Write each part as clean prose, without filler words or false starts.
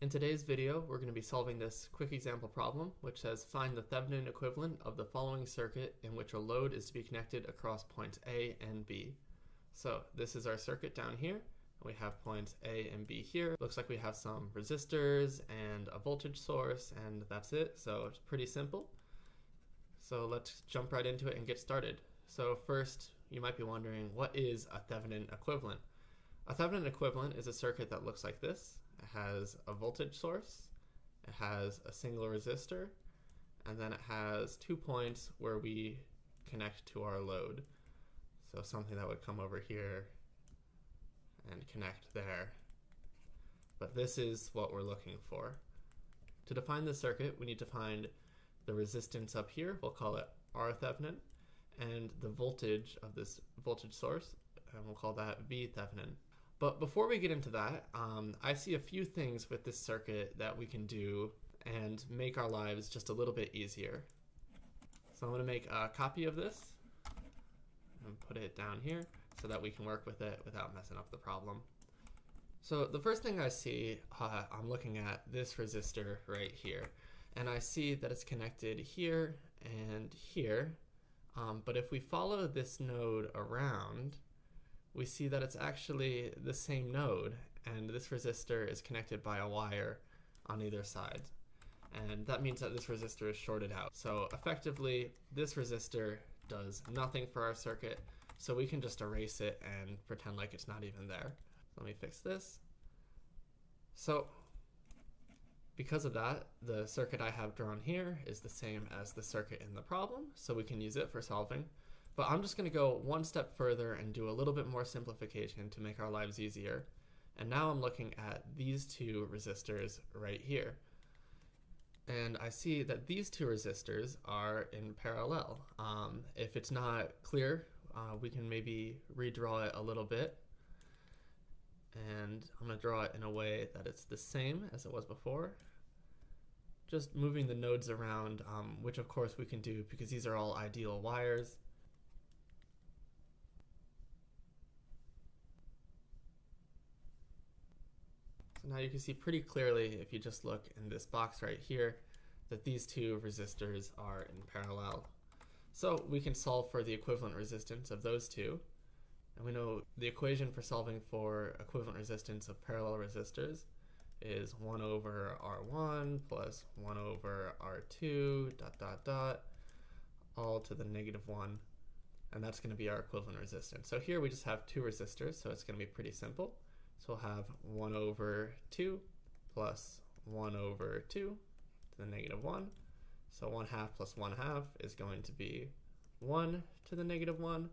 In today's video, we're going to be solving this quick example problem, which says find the Thevenin equivalent of the following circuit in which a load is to be connected across points A and B. So this is our circuit down here. We have points A and B here. Looks like we have some resistors and a voltage source, and that's it. So it's pretty simple. So let's jump right into it and get started. So first, you might be wondering, what is a Thevenin equivalent? A Thevenin equivalent is a circuit that looks like this. It has a voltage source, it has a single resistor, and then it has 2 points where we connect to our load. So something that would come over here and connect there. But this is what we're looking for. To define the circuit, we need to find the resistance up here, we'll call it R Thevenin, and the voltage of this voltage source, and we'll call that V Thevenin. But before we get into that, I see a few things with this circuit that we can do and make our lives just a little bit easier. So I'm going to make a copy of this and put it down here so that we can work with it without messing up the problem. So the first thing I see, I'm looking at this resistor right here, and I see that it's connected here and here, but if we follow this node around, we see that it's actually the same node, and this resistor is connected by a wire on either side. And that means that this resistor is shorted out. So effectively, this resistor does nothing for our circuit, so we can just erase it and pretend like it's not even there. Let me fix this. So because of that, the circuit I have drawn here is the same as the circuit in the problem, so we can use it for solving. But I'm just going to go one step further and do a little bit more simplification to make our lives easier. And now I'm looking at these two resistors right here. And I see that these two resistors are in parallel. If it's not clear, we can maybe redraw it a little bit. And I'm going to draw it in a way that it's the same as it was before. Just moving the nodes around, which of course we can do because these are all ideal wires. So now you can see pretty clearly, if you just look in this box right here, that these two resistors are in parallel. So we can solve for the equivalent resistance of those two. And we know the equation for solving for equivalent resistance of parallel resistors is 1 over R1 plus 1 over R2 dot dot dot all to the -1. And that's going to be our equivalent resistance. So here we just have two resistors, so it's going to be pretty simple. So we'll have 1 over 2 plus 1 over 2 to the -1. So 1/2 plus 1/2 is going to be 1 to the -1,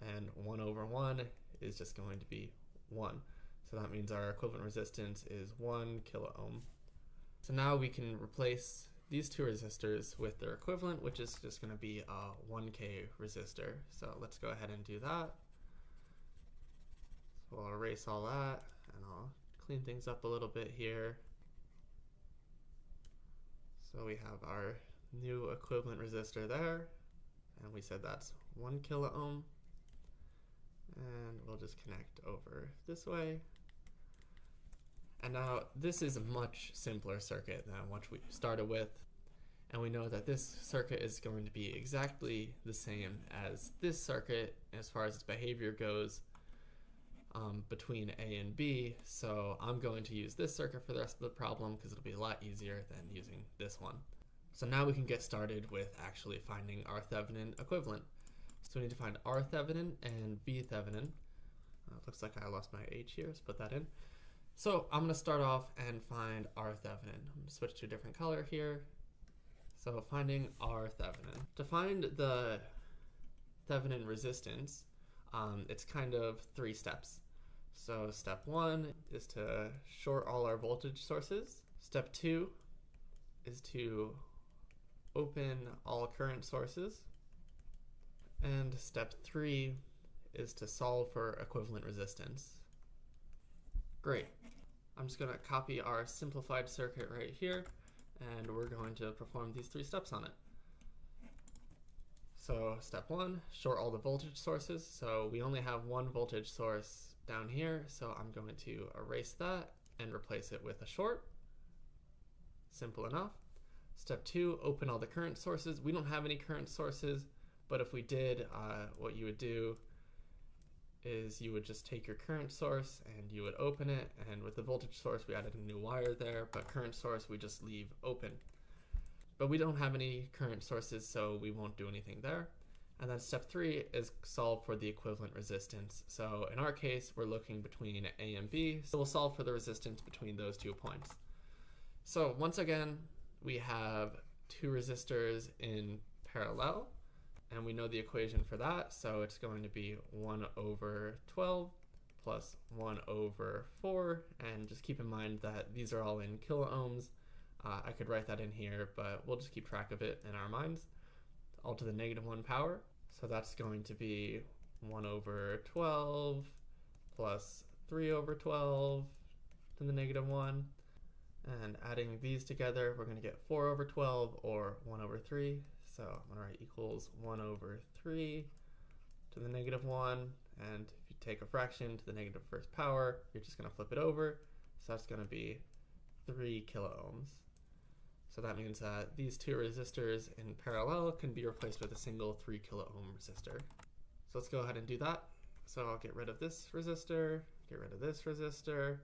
and 1 over 1 is just going to be 1. So that means our equivalent resistance is 1 kilo ohm. So now we can replace these two resistors with their equivalent, which is just going to be a 1K resistor. So let's go ahead and do that. So I'll erase all that, and I'll clean things up a little bit here. So we have our new equivalent resistor there, and we said that's 1 kilo ohm. And we'll just connect over this way. And now this is a much simpler circuit than what we started with. And we know that this circuit is going to be exactly the same as this circuit as far as its behavior goes between A and B. So I'm going to use this circuit for the rest of the problem because it'll be a lot easier than using this one. So now we can get started with actually finding our Thevenin equivalent. So we need to find R Thevenin and V Thevenin. Looks like I lost my H here, let's put that in. So I'm going to start off and find R Thevenin. I'm going to switch to a different color here. So finding R Thevenin. To find the Thevenin resistance, it's kind of 3 steps. So step 1 is to short all our voltage sources. Step 2 is to open all current sources. And step 3 is to solve for equivalent resistance. Great. I'm just going to copy our simplified circuit right here, and we're going to perform these 3 steps on it. So step 1, short all the voltage sources. So we only have one voltage source down here, so I'm going to erase that and replace it with a short. Simple enough. Step 2, open all the current sources. We don't have any current sources, but if we did, what you would do is you would just take your current source and you would open it, and with the voltage source we added a new wire there, but current source we just leave open. But we don't have any current sources, so we won't do anything there. And then step 3 is solve for the equivalent resistance. So in our case, we're looking between A and B, so we'll solve for the resistance between those 2 points. So once again, we have 2 resistors in parallel, and we know the equation for that, so it's going to be 1 over 12 plus 1 over 4, and just keep in mind that these are all in kilo ohms. I could write that in here, but we'll just keep track of it in our minds. All to the -1 power, so that's going to be 1 over 12 plus 3 over 12 to the -1, and adding these together we're going to get 4 over 12 or 1 over 3, so I'm going to write equals 1 over 3 to the -1, and if you take a fraction to the -1st power you're just going to flip it over, so that's going to be 3 kilo ohms. So that means that these 2 resistors in parallel can be replaced with a single 3 kilo ohm resistor. So let's go ahead and do that. So I'll get rid of this resistor, get rid of this resistor,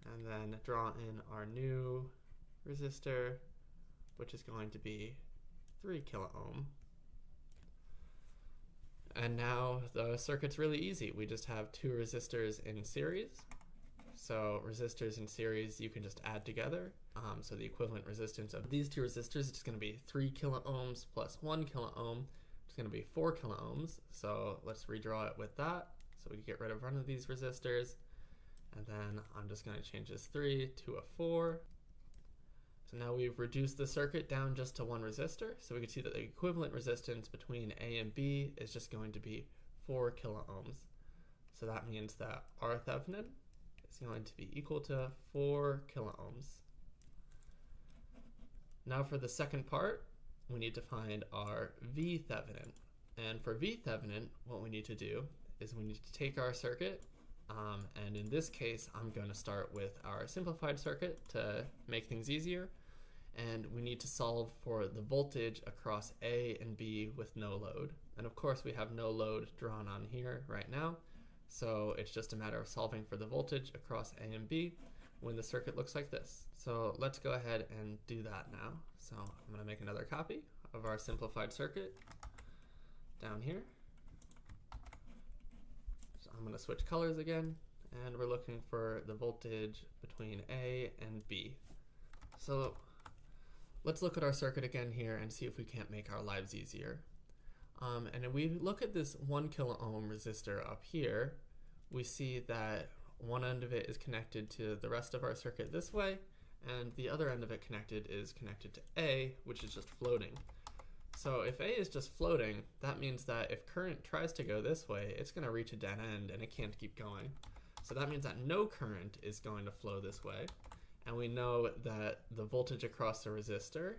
and then draw in our new resistor, which is going to be 3 kilo ohm. And now the circuit's really easy. We just have 2 resistors in series. So resistors in series you can just add together. So the equivalent resistance of these 2 resistors is just going to be 3 kilo ohms plus 1 kilo ohm. It's going to be 4 kilo ohms. So let's redraw it with that. So we can get rid of one of these resistors. And then I'm just going to change this 3 to a 4. So now we've reduced the circuit down just to 1 resistor. So we can see that the equivalent resistance between A and B is just going to be 4 kilo ohms. So that means that our Thevenin is going to be equal to 4 kilo ohms. Now for the second part, we need to find our V Thevenin. And for V Thevenin, what we need to do is we need to take our circuit, and in this case, I'm going to start with our simplified circuit to make things easier. And we need to solve for the voltage across A and B with no load. And of course, we have no load drawn on here right now. So it's just a matter of solving for the voltage across A and B when the circuit looks like this. So let's go ahead and do that now. So I'm going to make another copy of our simplified circuit down here. So I'm going to switch colors again, and we're looking for the voltage between A and B. So let's look at our circuit again here and see if we can't make our lives easier. And if we look at this 1 kilo ohm resistor up here, we see that one end of it is connected to the rest of our circuit this way, and the other end of it is connected to A, which is just floating. So if A is just floating, that means that if current tries to go this way, it's going to reach a dead end and it can't keep going. So that means that no current is going to flow this way. And we know that the voltage across the resistor,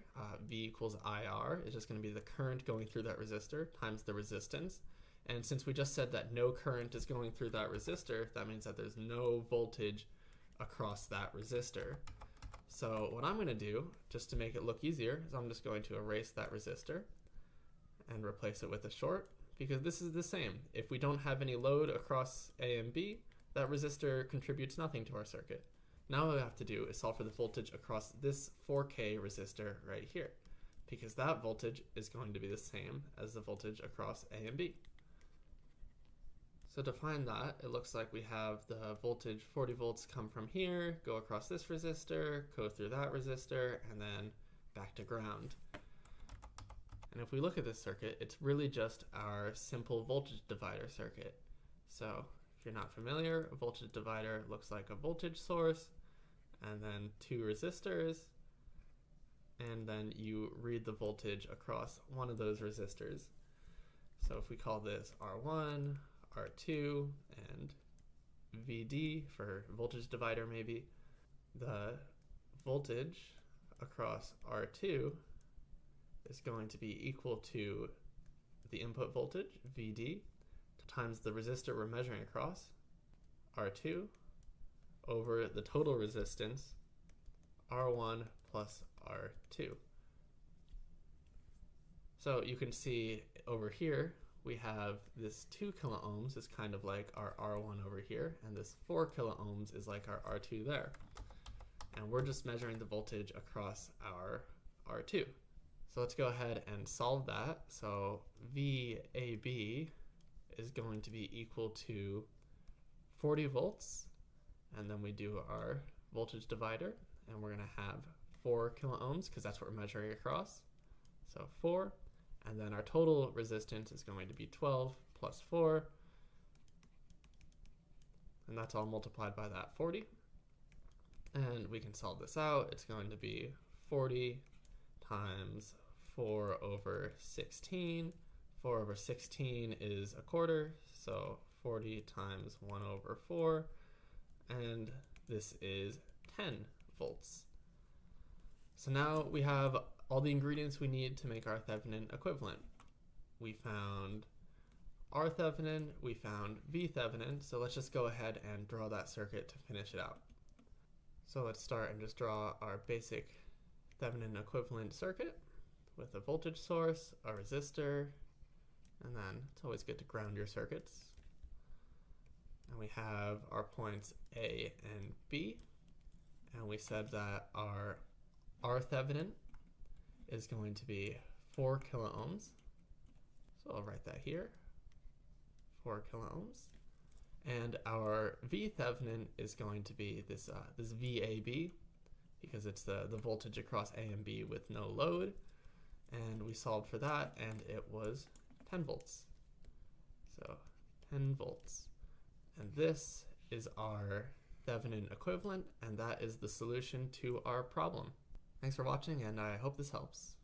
V equals IR, is just going to be the current going through that resistor times the resistance. And since we just said that no current is going through that resistor, that means that there's no voltage across that resistor. So what I'm going to do, just to make it look easier, is I'm just going to erase that resistor and replace it with a short, because this is the same. If we don't have any load across A and B, that resistor contributes nothing to our circuit. Now what we have to do is solve for the voltage across this 4K resistor right here, because that voltage is going to be the same as the voltage across A and B. So to find that, it looks like we have the voltage 40 volts come from here, go across this resistor, go through that resistor, and then back to ground. And if we look at this circuit, it's really just our simple voltage divider circuit. So if you're not familiar, a voltage divider looks like a voltage source, and then 2 resistors, and then you read the voltage across one of those resistors. So if we call this R1, R2, and VD for voltage divider maybe, the voltage across R2 is going to be equal to the input voltage, VD, times the resistor we're measuring across, R2, over the total resistance, R1 plus R2. So you can see over here, we have this 2 kilo ohms is kind of like our R1 over here, and this 4 kilo ohms is like our R2 there. And we're just measuring the voltage across our R2. So let's go ahead and solve that. So VAB is going to be equal to 40 volts, and then we do our voltage divider, and we're going to have 4 kilo ohms because that's what we're measuring across. So 4, and then our total resistance is going to be 12 plus 4, and that's all multiplied by that 40. And we can solve this out. It's going to be 40 times 4 over 16. 4 over 16 is a quarter, so 40 times 1 over 4, and this is 10 volts. So now we have all the ingredients we need to make our Thevenin equivalent. We found R Thevenin, we found V Thevenin, so let's just go ahead and draw that circuit to finish it out. So let's start and just draw our basic Thevenin equivalent circuit with a voltage source, a resistor, and then it's always good to ground your circuits. And we have our points A and B, and we said that our R Thevenin is going to be 4 kilo ohms. So I'll write that here, 4 kilo ohms. And our V Thevenin is going to be this VAB, because it's the voltage across A and B with no load. And we solved for that, and it was 10 volts. So 10 volts. And this is our Thevenin equivalent, and that is the solution to our problem. Thanks for watching, and I hope this helps.